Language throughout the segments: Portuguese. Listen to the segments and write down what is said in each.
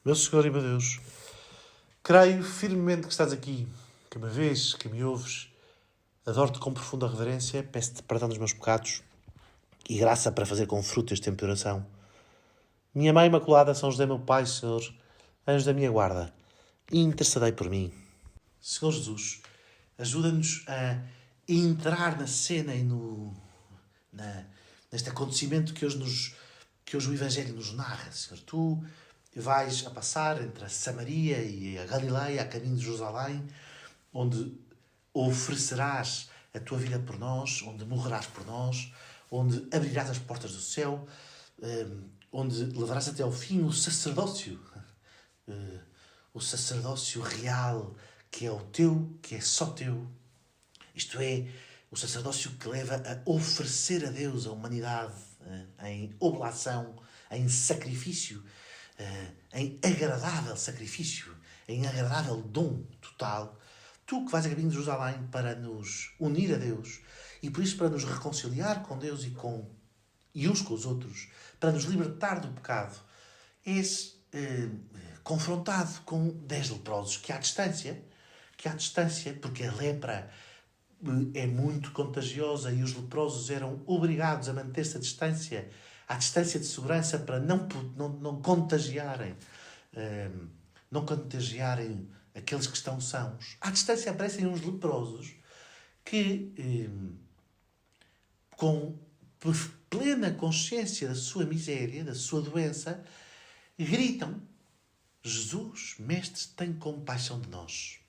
Meu Senhor e meu Deus, creio firmemente que estás aqui, que me vês, que me ouves. Adoro-te com profunda reverência, peço-te perdão dos meus pecados e graça para fazer com fruto este tempo de oração. Minha Mãe Imaculada, São José, meu Pai, Senhor, anjo da minha guarda, intercedei por mim. Senhor Jesus, ajuda-nos a entrar na cena e neste acontecimento que hoje o Evangelho nos narra, Senhor. Tu vais a passar entre a Samaria e a Galileia, a caminho de Jerusalém, onde oferecerás a tua vida por nós, onde morrerás por nós, onde abrirás as portas do céu, onde levarás até ao fim o sacerdócio real, que é o teu, que é só teu. Isto é, o sacerdócio que leva a oferecer a Deus a humanidade em oblação, em sacrifício, em agradável sacrifício, em agradável dom total. Tu que vais a caminho de Jerusalém para nos unir a Deus e por isso para nos reconciliar com Deus e uns com os outros, para nos libertar do pecado, és confrontado com 10 leprosos que à distância, porque a lepra é muito contagiosa e os leprosos eram obrigados a manter-se à distância de segurança para não contagiarem aqueles que estão sãos. À distância aparecem uns leprosos que, com plena consciência da sua miséria, da sua doença, gritam: Jesus, Mestre, tem compaixão de nós.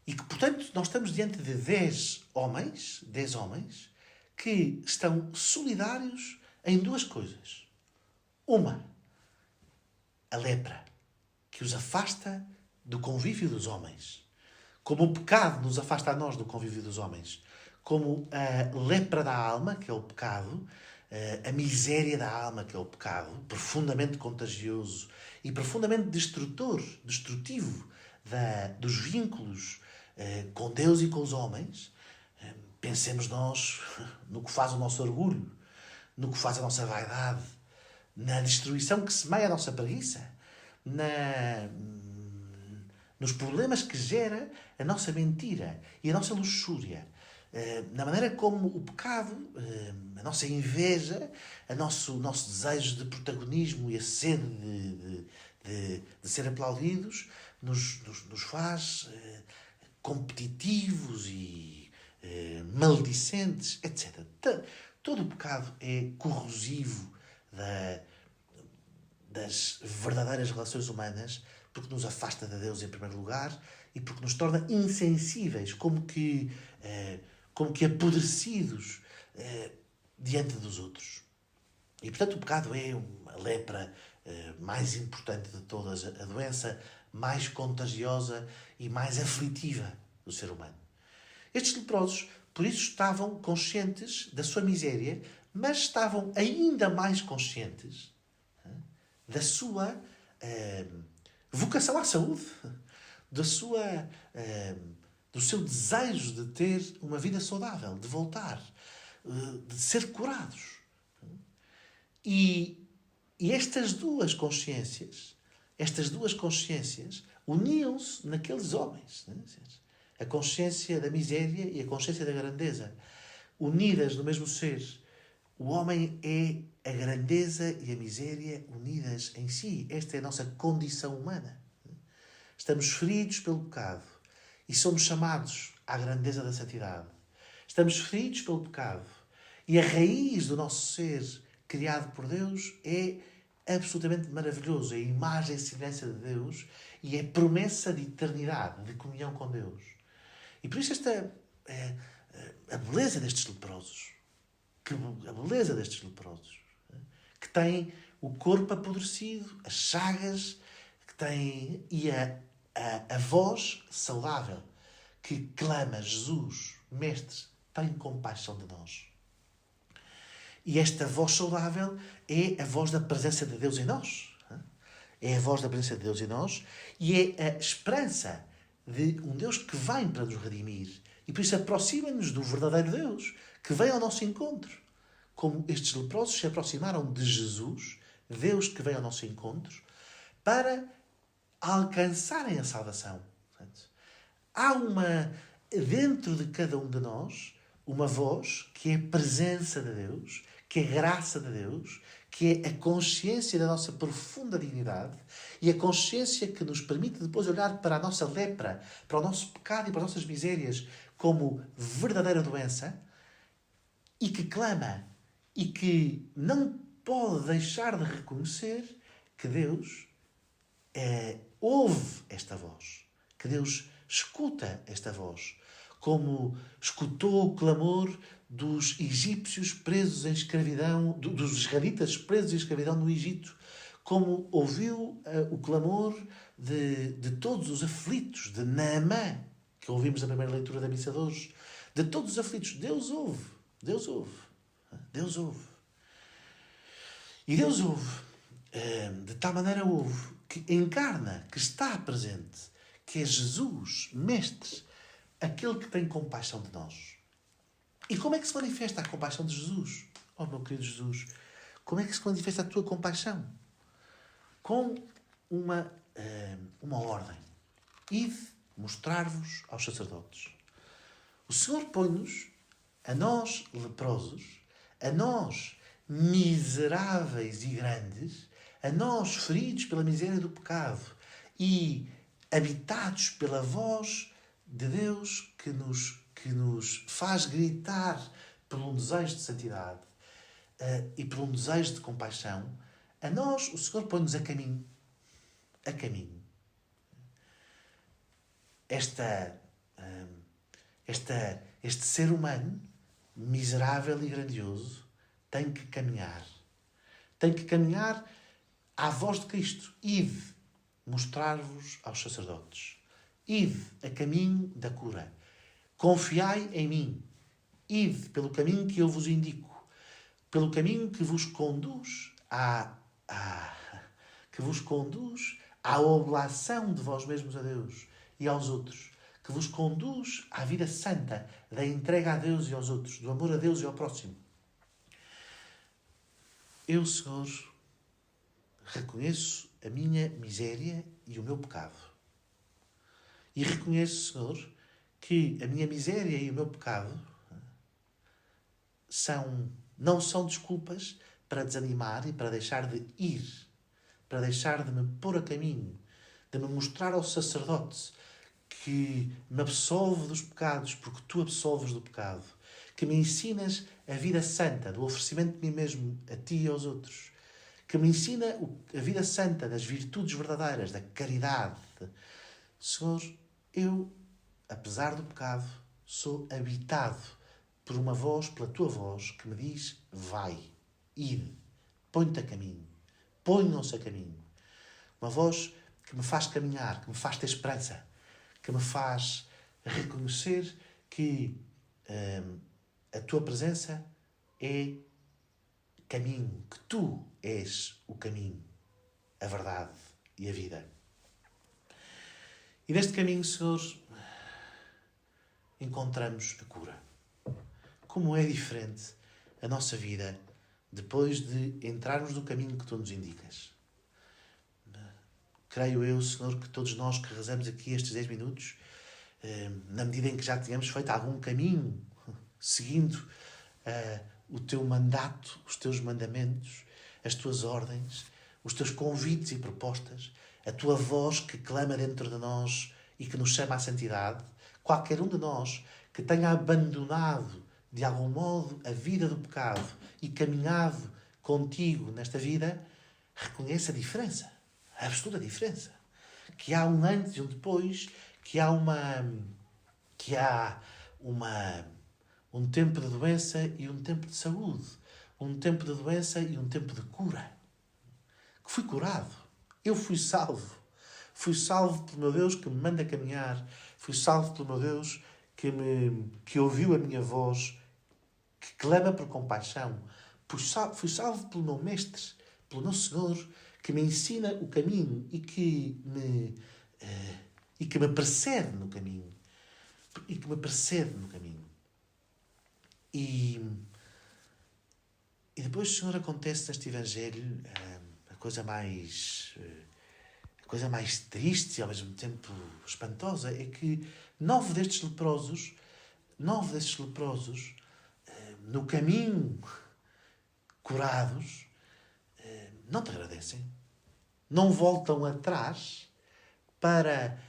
E que, portanto, nós estamos diante de 10 homens que estão solidários em duas coisas. Uma, a lepra, que os afasta do convívio dos homens. Como o pecado nos afasta a nós do convívio dos homens. Como a lepra da alma, que é o pecado, a miséria da alma, que é o pecado, profundamente contagioso e profundamente destrutivo dos vínculos com Deus e com os homens. Pensemos nós no que faz o nosso orgulho, no que faz a nossa vaidade, na destruição que semeia a nossa preguiça, nos problemas que gera a nossa mentira e a nossa luxúria, na maneira como o pecado, a nossa inveja, o nosso desejo de protagonismo e a sede de ser aplaudidos nos faz competitivos e maldicentes, etc. Todo o pecado é corrosivo das verdadeiras relações humanas, porque nos afasta de Deus em primeiro lugar e porque nos torna insensíveis, como que apodrecidos diante dos outros. E, portanto, o pecado é uma lepra mais importante de todas, a doença mais contagiosa e mais aflitiva do ser humano. Estes leprosos, por isso, estavam conscientes da sua miséria, mas estavam ainda mais conscientes da sua vocação à saúde, do seu desejo de ter uma vida saudável, de voltar, de ser curados. E estas duas consciências uniam-se naqueles homens. A consciência da miséria e a consciência da grandeza, unidas no mesmo ser. O homem é a grandeza e a miséria unidas em si. Esta é a nossa condição humana. Estamos feridos pelo pecado e somos chamados à grandeza da santidade. Estamos feridos pelo pecado e a raiz do nosso ser criado por Deus é absolutamente maravilhoso. É a imagem e semelhança de Deus e é promessa de eternidade, de comunhão com Deus. E por isso esta é a beleza destes leprosos. Que têm o corpo apodrecido, as chagas, e a voz saudável, que clama: Jesus, Mestre, tem compaixão de nós. E esta voz saudável é a voz da presença de Deus em nós. É a voz da presença de Deus em nós e é a esperança de um Deus que vem para nos redimir. E por isso aproxima-nos do verdadeiro Deus, que vem ao nosso encontro. Como estes leprosos se aproximaram de Jesus, Deus que vem ao nosso encontro, para alcançarem a salvação. Portanto, há dentro de cada um de nós, uma voz que é a presença de Deus, que é a graça de Deus, que é a consciência da nossa profunda dignidade e a consciência que nos permite depois olhar para a nossa lepra, para o nosso pecado e para as nossas misérias como verdadeira doença e que clama e que não pode deixar de reconhecer que Deus ouve esta voz, que Deus escuta esta voz, como escutou o clamor dos egípcios presos em escravidão, dos israelitas presos em escravidão no Egito, como ouviu o clamor de todos os aflitos, de Naamã, que ouvimos na primeira leitura da missa de hoje, de todos os aflitos. Deus ouve, Deus ouve, Deus ouve. E Deus ouve, de tal maneira ouve, que encarna, que está presente, que é Jesus, Mestre, aquele que tem compaixão de nós. E como é que se manifesta a compaixão de Jesus? Oh, meu querido Jesus, como é que se manifesta a tua compaixão? Com uma ordem. Ide mostrar-vos aos sacerdotes. O Senhor põe-nos, a nós leprosos, a nós miseráveis e grandes, a nós feridos pela miséria do pecado e habitados pela voz de Deus que nos faz gritar por um desejo de santidade e por um desejo de compaixão, a nós o Senhor põe-nos a caminho. A caminho. Este ser humano, miserável e grandioso, tem que caminhar. Tem que caminhar à voz de Cristo. Ide mostrar-vos aos sacerdotes. Ide a caminho da cura. Confiai em mim. Ide pelo caminho que eu vos indico. Pelo caminho que vos conduz à oblação de vós mesmos a Deus e aos outros. Que vos conduz à vida santa, da entrega a Deus e aos outros, do amor a Deus e ao próximo. Eu, Senhor, reconheço a minha miséria e o meu pecado. E reconheço, Senhor, que a minha miséria e o meu pecado não são desculpas para desanimar e para deixar de ir, para deixar de me pôr a caminho, de me mostrar ao sacerdote que me absolve dos pecados, porque tu absolves do pecado, que me ensinas a vida santa, do oferecimento de mim mesmo a ti e aos outros, que me ensina a vida santa das virtudes verdadeiras, da caridade. Senhor, eu, apesar do pecado, sou habitado por uma voz, pela tua voz, que me diz, vai, ide, põe-te a caminho, ponham-se a caminho. Uma voz que me faz caminhar, que me faz ter esperança, que me faz reconhecer que a tua presença é caminho, que tu és o caminho, a verdade e a vida. E neste caminho, Senhor, encontramos a cura. Como é diferente a nossa vida depois de entrarmos no caminho que tu nos indicas. Creio eu, Senhor, que todos nós que rezamos aqui estes 10 minutos, na medida em que já tínhamos feito algum caminho, seguindo o teu mandato, os teus mandamentos, as tuas ordens, os teus convites e propostas, a tua voz que clama dentro de nós e que nos chama à santidade, qualquer um de nós que tenha abandonado, de algum modo, a vida do pecado e caminhado contigo nesta vida, reconheça a diferença, a absoluta diferença. Que há um antes e um depois, que há um tempo de doença e um tempo de saúde, um tempo de doença e um tempo de cura. Que fui curado. Eu fui salvo. Fui salvo pelo meu Deus que me manda caminhar. Fui salvo pelo meu Deus que ouviu a minha voz, que clama por compaixão. Fui salvo pelo meu Mestre, pelo meu Senhor, que me ensina o caminho e que me precede no caminho. E que me precede no caminho. E depois, Senhor, acontece neste Evangelho a coisa mais coisa mais triste e ao mesmo tempo espantosa é que 9 destes leprosos, no caminho curados, não te agradecem. Não voltam atrás para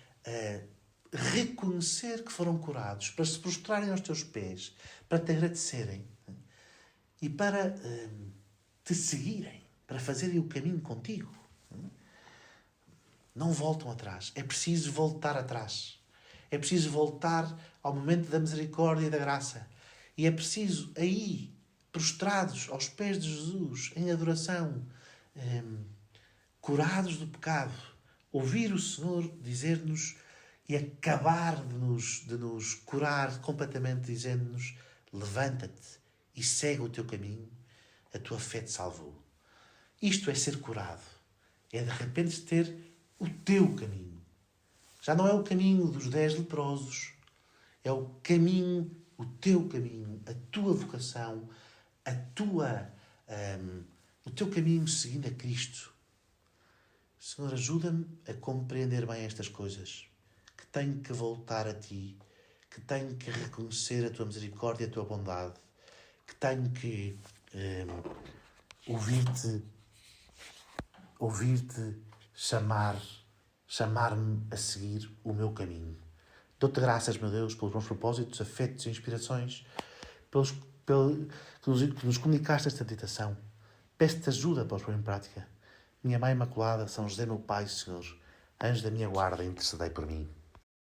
reconhecer que foram curados, para se prostrarem aos teus pés, para te agradecerem e para te seguirem, para fazerem o caminho contigo. Não voltam atrás. É preciso voltar atrás. É preciso voltar ao momento da misericórdia e da graça. E é preciso aí, prostrados aos pés de Jesus, em adoração, curados do pecado, ouvir o Senhor dizer-nos e acabar de nos curar completamente, dizendo-nos: levanta-te e segue o teu caminho, a tua fé te salvou. Isto é ser curado. É de repente ter o teu caminho. Já não é o caminho dos 10 leprosos. É o caminho, o teu caminho, a tua vocação, o teu caminho seguindo a Cristo. Senhor, ajuda-me a compreender bem estas coisas. Que tenho que voltar a Ti. Que tenho que reconhecer a Tua misericórdia e a Tua bondade. Que tenho que ouvir-te chamar-me a seguir o meu caminho. Dou-te graças, meu Deus, pelos bons propósitos, afetos e inspirações, que nos comunicaste esta meditação. Peço-te ajuda para os pôr em prática. Minha Mãe Imaculada, São José, meu Pai, Senhor, anjo da minha guarda, intercedei por mim.